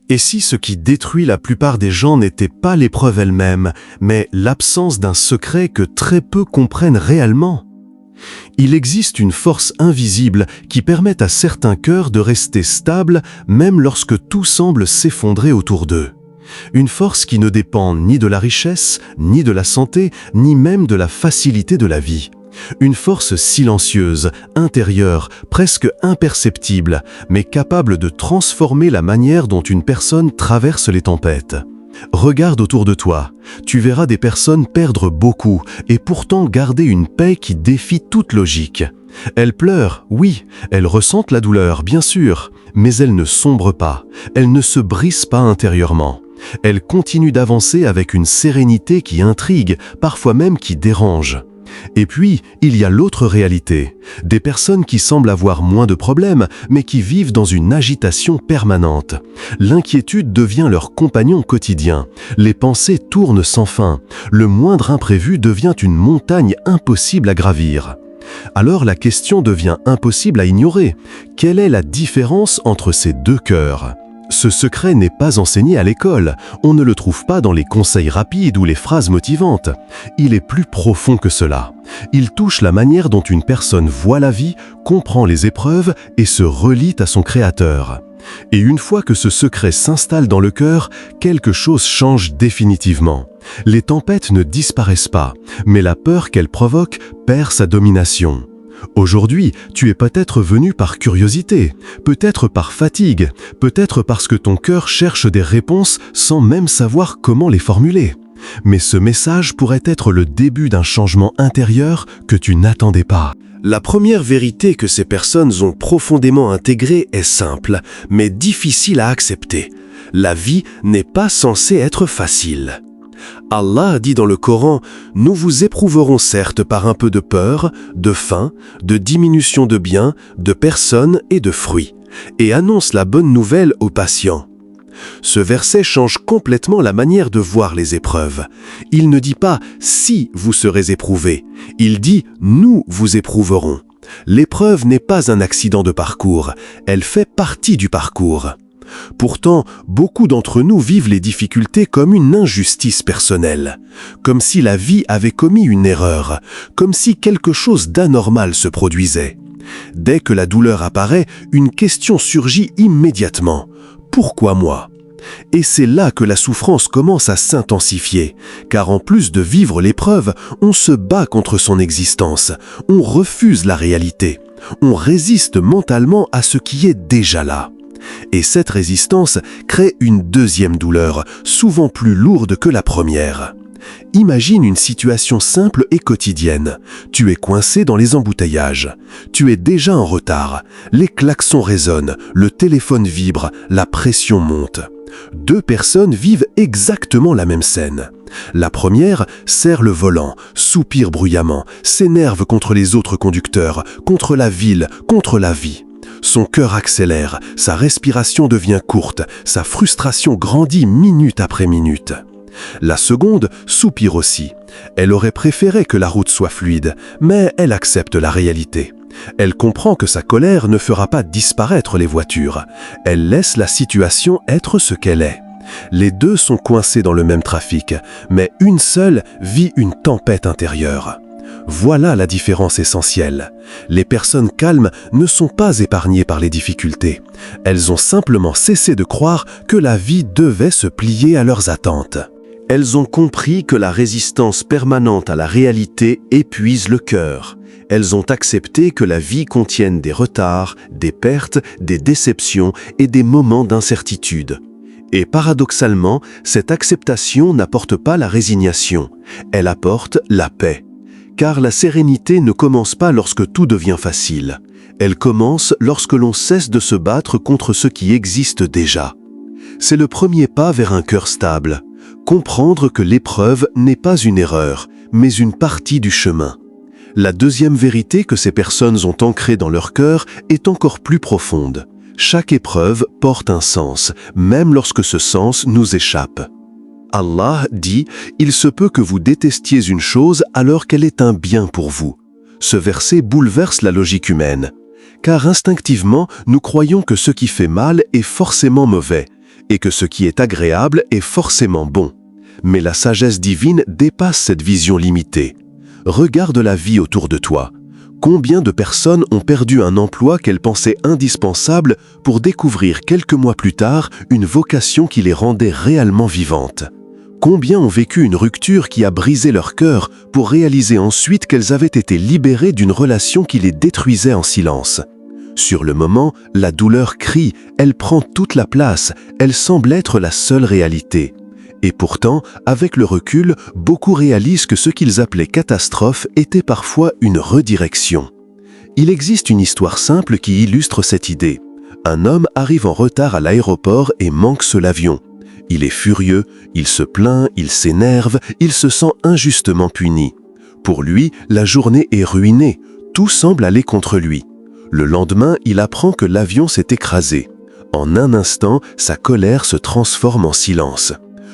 Et si ce qui détruit la plupart des gens n'était pas l'épreuve elle-même, mais l'absence d'un secret que très peu comprennent réellement? Il existe une force invisible qui permet à certains cœurs de rester stables même lorsque tout semble s'effondrer autour d'eux. Une force qui ne dépend ni de la richesse, ni de la santé, ni même de la facilité de la vie. Une force silencieuse, intérieure, presque imperceptible, mais capable de transformer la manière dont une personne traverse les tempêtes. Regarde autour de toi, tu verras des personnes perdre beaucoup et pourtant garder une paix qui défie toute logique. Elles pleurent, oui, elles ressentent la douleur, bien sûr, mais elles ne sombrent pas, elles ne se brisent pas intérieurement. Elles continuent d'avancer avec une sérénité qui intrigue, parfois même qui dérange. Et puis, il y a l'autre réalité, des personnes qui semblent avoir moins de problèmes, mais qui vivent dans une agitation permanente. L'inquiétude devient leur compagnon quotidien, les pensées tournent sans fin, le moindre imprévu devient une montagne impossible à gravir. Alors la question devient impossible à ignorer. Quelle est la différence entre ces deux cœurs ? Ce secret n'est pas enseigné à l'école, on ne le trouve pas dans les conseils rapides ou les phrases motivantes. Il est plus profond que cela. Il touche la manière dont une personne voit la vie, comprend les épreuves et se relie à son Créateur. Et une fois que ce secret s'installe dans le cœur, quelque chose change définitivement. Les tempêtes ne disparaissent pas, mais la peur qu'elles provoquent perd sa domination. Aujourd'hui, tu es peut-être venu par curiosité, peut-être par fatigue, peut-être parce que ton cœur cherche des réponses sans même savoir comment les formuler. Mais ce message pourrait être le début d'un changement intérieur que tu n'attendais pas. La première vérité que ces personnes ont profondément intégrée est simple, mais difficile à accepter. La vie n'est pas censée être facile. Allah dit dans le Coran « Nous vous éprouverons certes par un peu de peur, de faim, de diminution de biens, de personnes et de fruits, et annonce la bonne nouvelle aux patients. » Ce verset change complètement la manière de voir les épreuves. Il ne dit pas « si vous serez éprouvés », il dit « nous vous éprouverons ». L'épreuve n'est pas un accident de parcours, elle fait partie du parcours. Pourtant, beaucoup d'entre nous vivent les difficultés comme une injustice personnelle, comme si la vie avait commis une erreur, comme si quelque chose d'anormal se produisait. Dès que la douleur apparaît, une question surgit immédiatement. Pourquoi moi ? Et c'est là que la souffrance commence à s'intensifier, car en plus de vivre l'épreuve, on se bat contre son existence, on refuse la réalité, on résiste mentalement à ce qui est déjà là. Et cette résistance crée une deuxième douleur, souvent plus lourde que la première. Imagine une situation simple et quotidienne. Tu es coincé dans les embouteillages. Tu es déjà en retard. Les klaxons résonnent, le téléphone vibre, la pression monte. Deux personnes vivent exactement la même scène. La première serre le volant, soupire bruyamment, s'énerve contre les autres conducteurs, contre la ville, contre la vie. Son cœur accélère, sa respiration devient courte, sa frustration grandit minute après minute. La seconde soupire aussi. Elle aurait préféré que la route soit fluide, mais elle accepte la réalité. Elle comprend que sa colère ne fera pas disparaître les voitures. Elle laisse la situation être ce qu'elle est. Les deux sont coincés dans le même trafic, mais une seule vit une tempête intérieure. Voilà la différence essentielle. Les personnes calmes ne sont pas épargnées par les difficultés. Elles ont simplement cessé de croire que la vie devait se plier à leurs attentes. Elles ont compris que la résistance permanente à la réalité épuise le cœur. Elles ont accepté que la vie contienne des retards, des pertes, des déceptions et des moments d'incertitude. Et paradoxalement, cette acceptation n'apporte pas la résignation, elle apporte la paix. Car la sérénité ne commence pas lorsque tout devient facile. Elle commence lorsque l'on cesse de se battre contre ce qui existe déjà. C'est le premier pas vers un cœur stable. Comprendre que l'épreuve n'est pas une erreur, mais une partie du chemin. La deuxième vérité que ces personnes ont ancrée dans leur cœur est encore plus profonde. Chaque épreuve porte un sens, même lorsque ce sens nous échappe. Allah dit « Il se peut que vous détestiez une chose alors qu'elle est un bien pour vous ». Ce verset bouleverse la logique humaine. Car instinctivement, nous croyons que ce qui fait mal est forcément mauvais. et que ce qui est agréable est forcément bon. Mais la sagesse divine dépasse cette vision limitée. Regarde la vie autour de toi. Combien de personnes ont perdu un emploi qu'elles pensaient indispensable pour découvrir quelques mois plus tard une vocation qui les rendait réellement vivantes? Combien ont vécu une rupture qui a brisé leur cœur pour réaliser ensuite qu'elles avaient été libérées d'une relation qui les détruisait en silence? Sur le moment, la douleur crie, elle prend toute la place, elle semble être la seule réalité. Et pourtant, avec le recul, beaucoup réalisent que ce qu'ils appelaient catastrophe était parfois une redirection. Il existe une histoire simple qui illustre cette idée. Un homme arrive en retard à l'aéroport et manque l'avion. Il est furieux, il se plaint, il s'énerve, il se sent injustement puni. Pour lui, la journée est ruinée, tout semble aller contre lui. Le lendemain, il apprend que l'avion s'est écrasé. En un instant, sa colère se transforme en silence.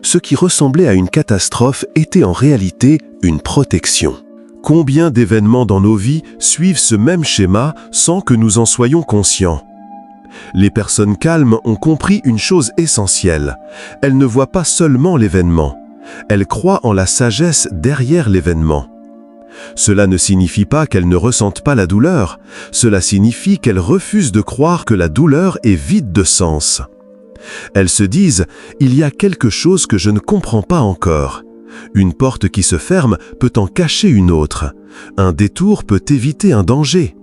Ce qui ressemblait à une catastrophe était en réalité une protection. Combien d'événements dans nos vies suivent ce même schéma sans que nous en soyons conscients? Les personnes calmes ont compris une chose essentielle. Elles ne voient pas seulement l'événement. Elles croient en la sagesse derrière l'événement. Cela ne signifie pas qu'elles ne ressentent pas la douleur. Cela signifie qu'elles refusent de croire que la douleur est vide de sens. Elles se disent « Il y a quelque chose que je ne comprends pas encore ». Une porte qui se ferme peut en cacher une autre. Un détour peut éviter un danger.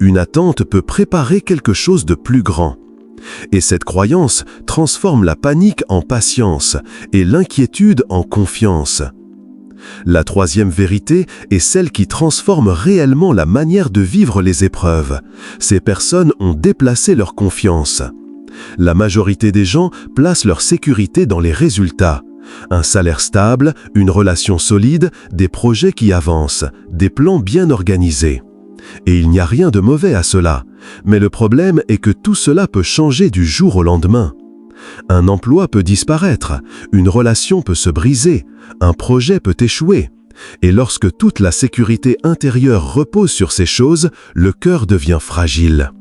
Une attente peut préparer quelque chose de plus grand. Et cette croyance transforme la panique en patience et l'inquiétude en confiance. La troisième vérité est celle qui transforme réellement la manière de vivre les épreuves. Ces personnes ont déplacé leur confiance. La majorité des gens placent leur sécurité dans les résultats. Un salaire stable, une relation solide, des projets qui avancent, des plans bien organisés. Et il n'y a rien de mauvais à cela. Mais le problème est que tout cela peut changer du jour au lendemain. Un emploi peut disparaître, une relation peut se briser, un projet peut échouer. Et lorsque toute la sécurité intérieure repose sur ces choses, le cœur devient fragile.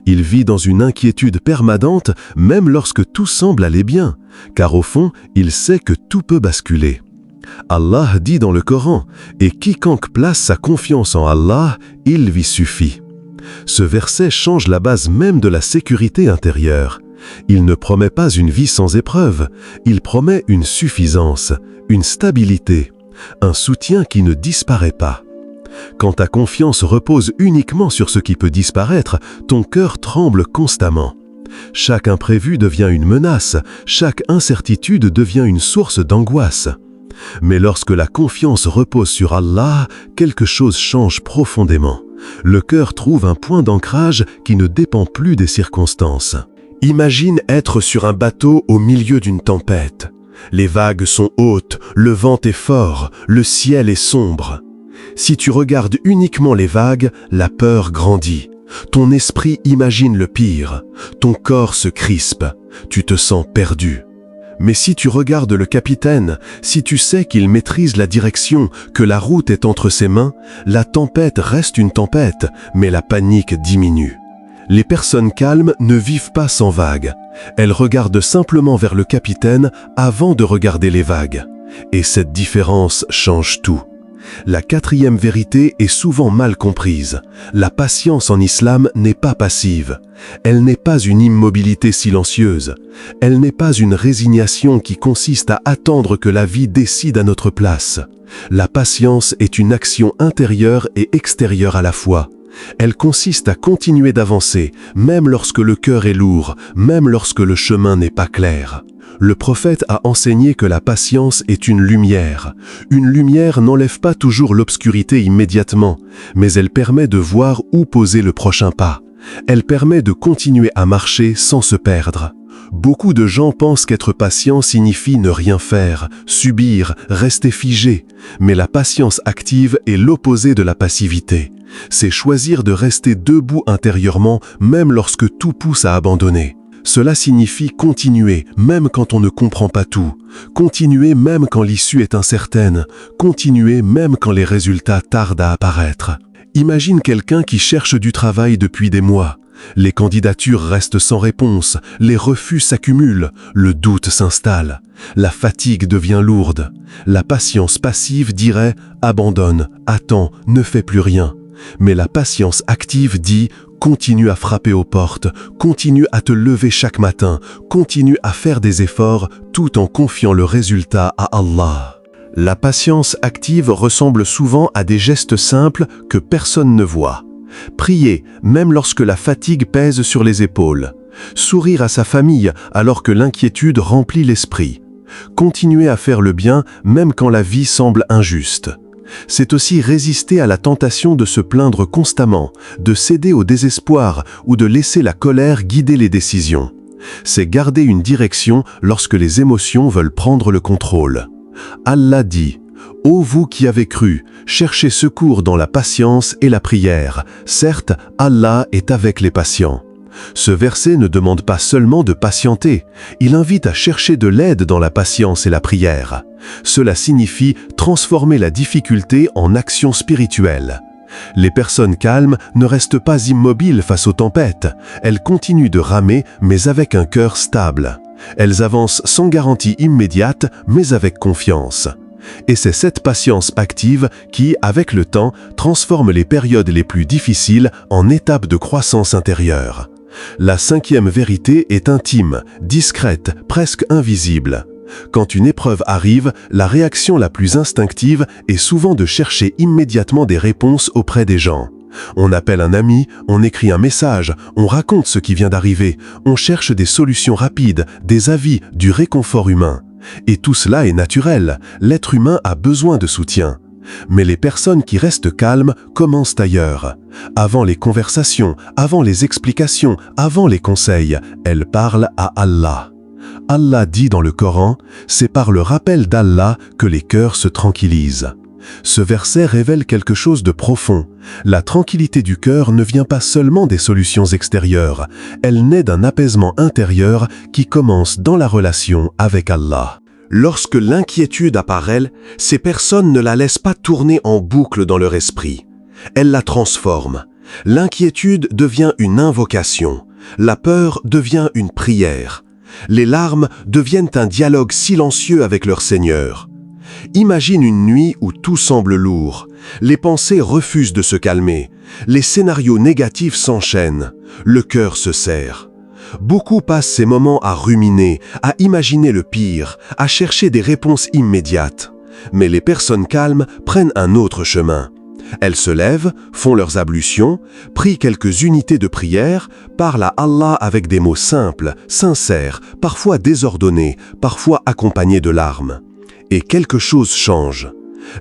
Il vit dans une inquiétude permanente même lorsque tout semble aller bien, car au fond, il sait que tout peut basculer. Allah dit dans le Coran « Et quiconque place sa confiance en Allah, il lui suffit ». Ce verset change la base même de la sécurité intérieure. Il ne promet pas une vie sans épreuve, il promet une suffisance, une stabilité, un soutien qui ne disparaît pas. Quand ta confiance repose uniquement sur ce qui peut disparaître, ton cœur tremble constamment. Chaque imprévu devient une menace, chaque incertitude devient une source d'angoisse. Mais lorsque la confiance repose sur Allah, quelque chose change profondément. Le cœur trouve un point d'ancrage qui ne dépend plus des circonstances. Imagine être sur un bateau au milieu d'une tempête. Les vagues sont hautes, le vent est fort, le ciel est sombre. Si tu regardes uniquement les vagues, la peur grandit. Ton esprit imagine le pire. Ton corps se crispe. Tu te sens perdu. Mais si tu regardes le capitaine, si tu sais qu'il maîtrise la direction, que la route est entre ses mains, la tempête reste une tempête, mais la panique diminue. Les personnes calmes ne vivent pas sans vagues. Elles regardent simplement vers le capitaine avant de regarder les vagues. Et cette différence change tout. La quatrième vérité est souvent mal comprise. La patience en islam n'est pas passive. Elle n'est pas une immobilité silencieuse. Elle n'est pas une résignation qui consiste à attendre que la vie décide à notre place. La patience est une action intérieure et extérieure à la fois. Elle consiste à continuer d'avancer, même lorsque le cœur est lourd, même lorsque le chemin n'est pas clair. Le prophète a enseigné que la patience est une lumière. Une lumière n'enlève pas toujours l'obscurité immédiatement, mais elle permet de voir où poser le prochain pas. Elle permet de continuer à marcher sans se perdre. Beaucoup de gens pensent qu'être patient signifie ne rien faire, subir, rester figé. Mais la patience active est l'opposé de la passivité. C'est choisir de rester debout intérieurement même lorsque tout pousse à abandonner. Cela signifie continuer même quand on ne comprend pas tout, continuer même quand l'issue est incertaine, continuer même quand les résultats tardent à apparaître. Imagine quelqu'un qui cherche du travail depuis des mois. Les candidatures restent sans réponse, les refus s'accumulent, le doute s'installe, la fatigue devient lourde. La patience passive dirait « abandonne, attends, ne fais plus rien ». Mais la patience active dit « continue à frapper aux portes, continue à te lever chaque matin, continue à faire des efforts tout en confiant le résultat à Allah ». La patience active ressemble souvent à des gestes simples que personne ne voit. Prier, même lorsque la fatigue pèse sur les épaules. Sourire à sa famille alors que l'inquiétude remplit l'esprit. Continuer à faire le bien même quand la vie semble injuste. C'est aussi résister à la tentation de se plaindre constamment, de céder au désespoir ou de laisser la colère guider les décisions. C'est garder une direction lorsque les émotions veulent prendre le contrôle. Allah dit « Ô vous qui avez cru, cherchez secours dans la patience et la prière. Certes, Allah est avec les patients. » Ce verset ne demande pas seulement de patienter, il invite à chercher de l'aide dans la patience et la prière. Cela signifie transformer la difficulté en action spirituelle. Les personnes calmes ne restent pas immobiles face aux tempêtes, elles continuent de ramer mais avec un cœur stable. Elles avancent sans garantie immédiate mais avec confiance. Et c'est cette patience active qui, avec le temps, transforme les périodes les plus difficiles en étapes de croissance intérieure. La 5e vérité est intime, discrète, presque invisible. Quand une épreuve arrive, la réaction la plus instinctive est souvent de chercher immédiatement des réponses auprès des gens. On appelle un ami, on écrit un message, on raconte ce qui vient d'arriver, on cherche des solutions rapides, des avis, du réconfort humain. Et tout cela est naturel, l'être humain a besoin de soutien. Mais les personnes qui restent calmes commencent ailleurs. Avant les conversations, avant les explications, avant les conseils, elles parlent à Allah. Allah dit dans le Coran, c'est par le rappel d'Allah que les cœurs se tranquillisent. Ce verset révèle quelque chose de profond. La tranquillité du cœur ne vient pas seulement des solutions extérieures, elle naît d'un apaisement intérieur qui commence dans la relation avec Allah. Lorsque l'inquiétude apparaît, ces personnes ne la laissent pas tourner en boucle dans leur esprit. Elles la transforment. L'inquiétude devient une invocation. La peur devient une prière. Les larmes deviennent un dialogue silencieux avec leur Seigneur. Imagine une nuit où tout semble lourd. Les pensées refusent de se calmer. Les scénarios négatifs s'enchaînent. Le cœur se serre. Beaucoup passent ces moments à ruminer, à imaginer le pire, à chercher des réponses immédiates. Mais les personnes calmes prennent un autre chemin. Elles se lèvent, font leurs ablutions, prient quelques unités de prière, parlent à Allah avec des mots simples, sincères, parfois désordonnés, parfois accompagnés de larmes. Et quelque chose change.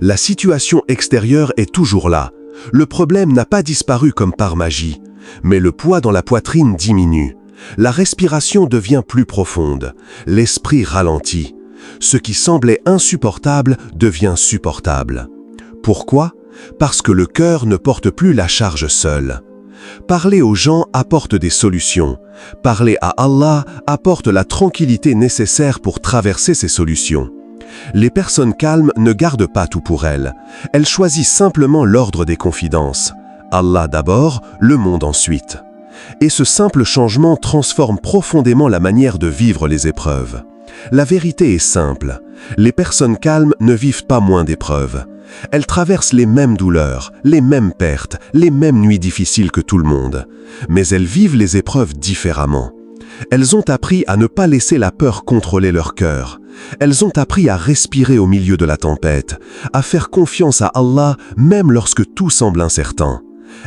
La situation extérieure est toujours là. Le problème n'a pas disparu comme par magie, mais le poids dans la poitrine diminue. La respiration devient plus profonde. L'esprit ralentit. Ce qui semblait insupportable devient supportable. Pourquoi ? Parce que le cœur ne porte plus la charge seul. Parler aux gens apporte des solutions. Parler à Allah apporte la tranquillité nécessaire pour traverser ces solutions. Les personnes calmes ne gardent pas tout pour elles. Elles choisissent simplement l'ordre des confidences. Allah d'abord, le monde ensuite. Et ce simple changement transforme profondément la manière de vivre les épreuves. La vérité est simple. Les personnes calmes ne vivent pas moins d'épreuves. Elles traversent les mêmes douleurs, les mêmes pertes, les mêmes nuits difficiles que tout le monde. Mais elles vivent les épreuves différemment. Elles ont appris à ne pas laisser la peur contrôler leur cœur. Elles ont appris à respirer au milieu de la tempête, à faire confiance à Allah même lorsque tout semble incertain.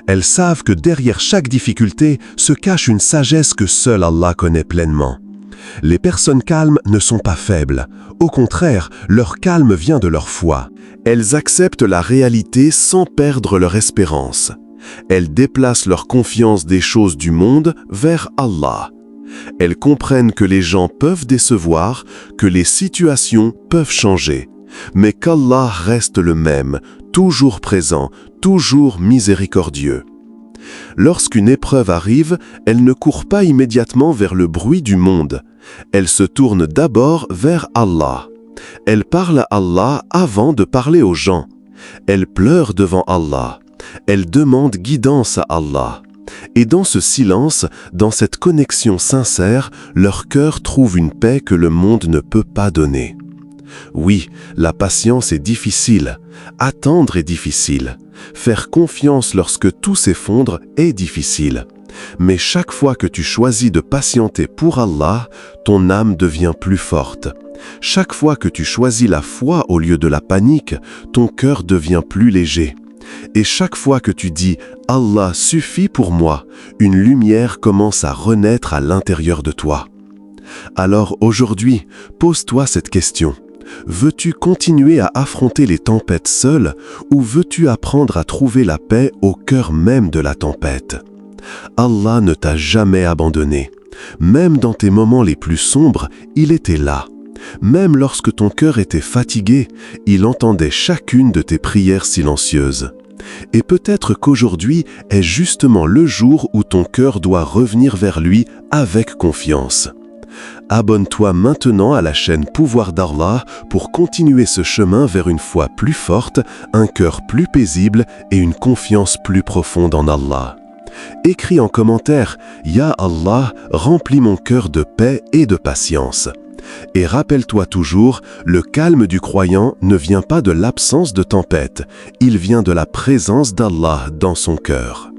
Elles savent que derrière chaque difficulté se cache une sagesse que seul Allah connaît pleinement. Les personnes calmes ne sont pas faibles. Au contraire, leur calme vient de leur foi. Elles acceptent la réalité sans perdre leur espérance. Elles déplacent leur confiance des choses du monde vers Allah. Elles comprennent que les gens peuvent décevoir, que les situations peuvent changer, mais qu'Allah reste le même, toujours présent, toujours miséricordieux. Lorsqu'une épreuve arrive, elle ne court pas immédiatement vers le bruit du monde. Elle se tourne d'abord vers Allah. Elle parle à Allah avant de parler aux gens. Elle pleure devant Allah. Elle demande guidance à Allah. Et dans ce silence, dans cette connexion sincère, leur cœur trouve une paix que le monde ne peut pas donner. Oui, la patience est difficile, attendre est difficile, faire confiance lorsque tout s'effondre est difficile. Mais chaque fois que tu choisis de patienter pour Allah, ton âme devient plus forte. Chaque fois que tu choisis la foi au lieu de la panique, ton cœur devient plus léger. Et chaque fois que tu dis « Allah suffit pour moi », une lumière commence à renaître à l'intérieur de toi. Alors aujourd'hui, pose-toi cette question. Veux-tu continuer à affronter les tempêtes seul ou veux-tu apprendre à trouver la paix au cœur même de la tempête ? Allah ne t'a jamais abandonné. Même dans tes moments les plus sombres, il était là. Même lorsque ton cœur était fatigué, il entendait chacune de tes prières silencieuses. Et peut-être qu'aujourd'hui est justement le jour où ton cœur doit revenir vers lui avec confiance. Abonne-toi maintenant à la chaîne Pouvoir d'Allah pour continuer ce chemin vers une foi plus forte, un cœur plus paisible et une confiance plus profonde en Allah. Écris en commentaire « Ya Allah, remplis mon cœur de paix et de patience ». Et rappelle-toi toujours, le calme du croyant ne vient pas de l'absence de tempête, il vient de la présence d'Allah dans son cœur.